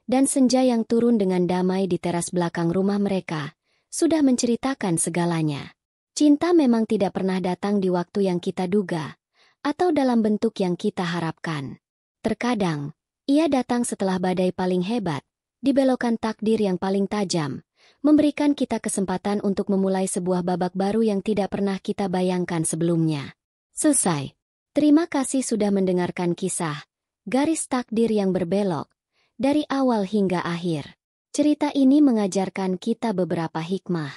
A: dan senja yang turun dengan damai di teras belakang rumah mereka, sudah menceritakan segalanya. Cinta memang tidak pernah datang di waktu yang kita duga, atau dalam bentuk yang kita harapkan. Terkadang, ia datang setelah badai paling hebat, dibelokkan takdir yang paling tajam, memberikan kita kesempatan untuk memulai sebuah babak baru yang tidak pernah kita bayangkan sebelumnya. Selesai. Terima kasih sudah mendengarkan kisah Garis Takdir yang Berbelok dari awal hingga akhir. Cerita ini mengajarkan kita beberapa hikmah.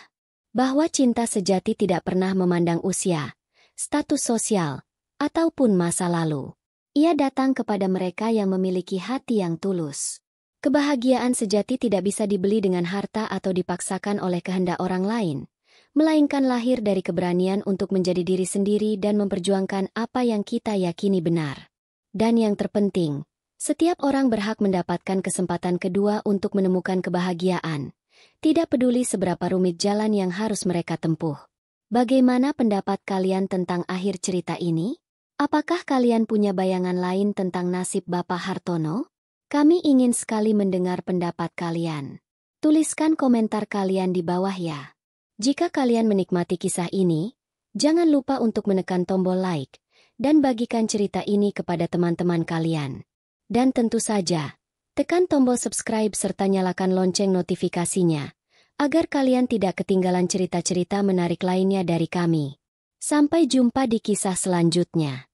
A: Bahwa cinta sejati tidak pernah memandang usia, status sosial, ataupun masa lalu. Ia datang kepada mereka yang memiliki hati yang tulus. Kebahagiaan sejati tidak bisa dibeli dengan harta atau dipaksakan oleh kehendak orang lain, melainkan lahir dari keberanian untuk menjadi diri sendiri dan memperjuangkan apa yang kita yakini benar. Dan yang terpenting, setiap orang berhak mendapatkan kesempatan kedua untuk menemukan kebahagiaan, tidak peduli seberapa rumit jalan yang harus mereka tempuh. Bagaimana pendapat kalian tentang akhir cerita ini? Apakah kalian punya bayangan lain tentang nasib Bapak Hartono? Kami ingin sekali mendengar pendapat kalian. Tuliskan komentar kalian di bawah ya. Jika kalian menikmati kisah ini, jangan lupa untuk menekan tombol like dan bagikan cerita ini kepada teman-teman kalian. Dan tentu saja, tekan tombol subscribe serta nyalakan lonceng notifikasinya, agar kalian tidak ketinggalan cerita-cerita menarik lainnya dari kami. Sampai jumpa di kisah selanjutnya.